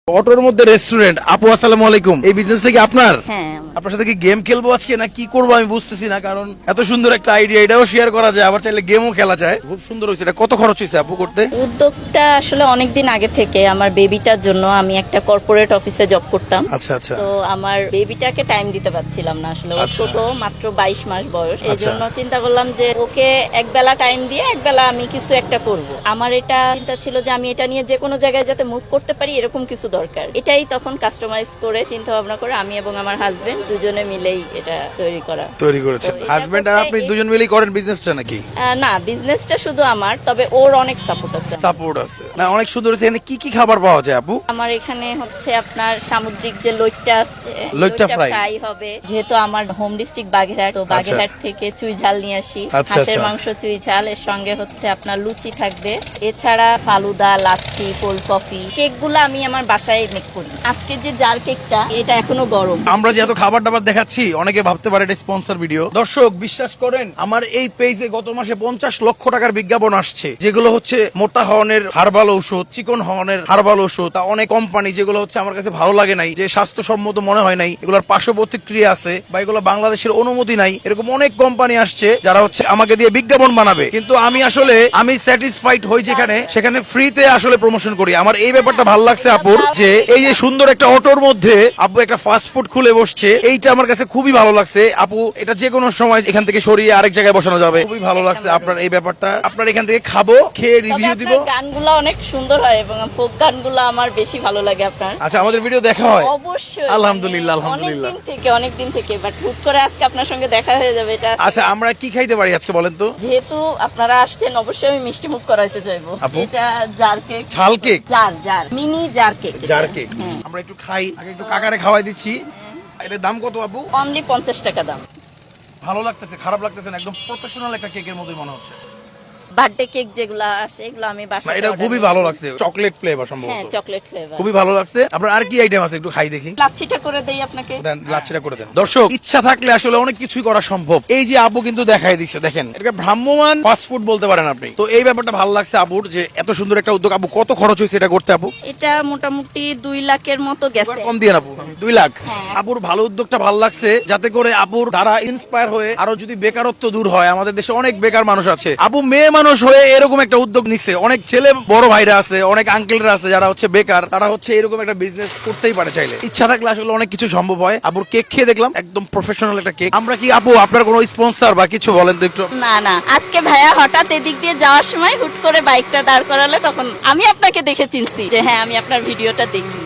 অটোর মধ্যে রেস্টুরেন্ট। আপু আসসালামু আলাইকুম, এই বিজনেসটা কি আপনার? হ্যাঁ, আপনার সাথে কি গেম খেলবো আজকে না কি করবো আমি বুঝতেছি না, কারণ এত সুন্দর একটা আইডিয়া, এটাও শেয়ার করা যায়, আবার চাইলে গেমও খেলা যায়। খুব সুন্দর হয়েছে। এটা কত খরচ হয়েছে আপু করতে? উদ্যোগটা আসলে অনেকদিন আগে থেকে আমার বেবিটার জন্য। আমি একটা কর্পোরেট অফিসে জব করতাম। আচ্ছা আচ্ছা। তো আমার বেবিটাকে টাইম দিতে পারছিলাম না আসলে। ও আচ্ছা। ছোট, মাত্র 22 মাস বয়স। এই আচ্ছা। জন্য চিন্তা করলাম যে ওকে একবেলা টাইম দিয়ে একবেলা আমি কিছু একটা করব। আমার এটা চিন্তা ছিল যে আমি এটা নিয়ে যে কোনো জায়গায় যাতে মুভ করতে পারি এরকম কিছু দরকার। এটাই তখন কাস্টমাইজ করে চিন্তা ভাবনা করে আমি এবং আমার হাজবেন্ড দুজনে মিলেই এটা তৈরি করেছেন। তো এটা হাজবেন্ড আর করতে আপনি দুজন মিলেই করেন বিজনেসটা নাকি? না, বিজনেসটা শুধু আমার, তবে ওর অনেক সাপোর্ট আছে। সাপোর্ট আছে না? অনেক সুন্দর হয়েছে। এখানে কি কি খাবার পাওয়া যায় আপু? আমার এখানে হচ্ছে আপনার সামুদ্রিক যে লইট্টা আছে, লইট্টা ফ্রাই হবে। যেহেতু আমার হোম ডিস্ট্রিক্ট বাগেরহাট, তো বাগেরহাট থেকে চুই ঝাল নিয়ে আসি। আচ্ছা, হাঁসের আচ্ছা। মাংস চুই ঝাল, এর সঙ্গে হচ্ছে আপনার লুচি থাকবে। এছাড়া ফালুদা, লাচ্ছি, কোল্ড কফি, কেকগুলো আমি আমার বাসায় মেক করি। আজকে যে জার কেকটা, এটা এখনো গরম। আমরা যে এত খাবার দাবার দেখাচ্ছি অনেকে ভাবতে পারে এটা স্পন্সর ভিডিও। দর্শক বিশ্বাস করেন, আমার এই পেজে গত মাসে 50 লক্ষ টাকার বিজ্ঞাপন আসছে, যেগুলো হচ্ছে মোটা হওয়ানের হার্বাল ঔষধ, চিকন হওয়ানের হার্বাল ঔষধ। তা অনেক কোম্পানি যেগুলো হচ্ছে আমার কাছে ভালো লাগে নাই, যে স্বাস্থ্যসম্মত মনে হয় নাই, এগুলোর পার্শ্ব প্রতিক্রিয়া আছে বা এগুলো বাংলাদেশের অনুমতি নাই, এরকম অনেক কোম্পানি আসছে যারা হচ্ছে আমাকে দিয়ে বিজ্ঞাপন বানাবে। কিন্তু আমি স্যাটিসফাইড হই যেখানে সেখানে ফ্রিতে আসলে প্রমোশন করি। আমার এই ব্যাপারটা ভালো লাগছে আপুর, যে এই যে সুন্দর একটা অটোর মধ্যে আপু একটা ফাস্ট ফুড খুলে বসছে, এইটা আমার কাছে খুবই ভালো লাগছে। আপু এটা যে কোনো সময় এখান থেকে সরিয়ে আরেক জায়গায় বসানো যাবে। খুবই ভালো লাগছে আপনার এই ব্যাপারটা। আপনার এখান থেকে খাবো, খেয়ে রিভিউ দিব। গানগুলো অনেক সুন্দর হয় এবং ফোক গানগুলো আমার বেশি ভালো লাগে আপনার। আচ্ছা, আমাদের ভিডিও দেখা হয়? অবশ্যই। আলহামদুলিল্লাহ, আলহামদুলিল্লাহ। অনেকদিন থেকে বাট হুট করে আজকে আপনার সঙ্গে দেখা হয়ে যাবে, এটা। আচ্ছা, আমরা কি খাইতে পারি আজকে বলেন তো? যেহেতু আপনারা আসছেন, অবশ্যই আমি মিষ্টি মুখ করাইতে চাইবো। আপু? এটা জার কেক। ঝাল cake? Jar mini jar cake. Jar cake. হ্যাঁ। আমরা একটু খাই, আগে একটু কাকারে খাওয়াই দিচ্ছি। এটার দাম কত আপু? অনলি 50 টাকা দাম। ভালো লাগতেছে, খারাপ লাগতেছে না, একদম প্রফেশনাল একটা কেকের মতোই মনে হচ্ছে। বার্থডে কেক যেগুলো আসে এগুলো আমি না, বাসায় এটা খুবই ভালো লাগছে, চকলেট ফ্লেভার হ্যাঁ, সম্ভবত। Chocolate flavour. খুবই ভালো লাগছে। আপনার আর কি আইটেম আছে একটু খাই দেখি। লাচ্ছিটা করে দেই আপনাকে। দেন, লাচ্ছিটা করে দেন। দর্শক ইচ্ছা থাকলে আসলে অনেক কিছুই করা সম্ভব। এই যে আপু কিন্তু দেখাই দিচ্ছে, দেখেন এটা ভ্রাম্যমান ফাস্ট ফুড বলতে পারেন আপনি। তো এই ব্যাপারটা ভালো লাগছে আপুর, যে এত সুন্দর একটা উদ্যোগ। আপু কত খরচ হয়েছে এটা করতে আপু? এটা মোটামুটি 2 লাখের মতো গেছে। কম দিয়ে আপু 2 লাখ। হ্যাঁ। আপুর ভালো উদ্যোগটা ভালো লাগছে, যাতে করে আপুর দ্বারা ইন্সপায়ার হয়ে আরো যদি বেকারত্ব দূর হয়। আমাদের দেশে অনেক বেকার মানুষ আছে, আপু মেয়ে মানুষ হয়ে এরকম একটা উদ্যোগ নিচ্ছে। অনেক ছেলে বড় ভাইরা আছে, অনেক আঙ্কেলরা আছে যারা হচ্ছে বেকার, তারা হচ্ছে এরকম একটা বিজনেস করতেই পারে চাইলে। ইচ্ছা থাকলে আসলে অনেক কিছু সম্ভব হয়। আপুর কেক খেয়ে দেখলাম একদম প্রফেশনাল একটা কেক। আমরা কি আপু আপনার কোনো স্পন্সর বা কিছু বলেন তো একটু? না, আজকে ভাইয়া হঠাৎ এদিক দিয়ে যাওয়ার সময় হুট করে বাইকটা দাঁড় করালে, তখন আমি আপনাকে দেখে চিনছি যে হ্যাঁ, আমি আপনার ভিডিওটা দেখি।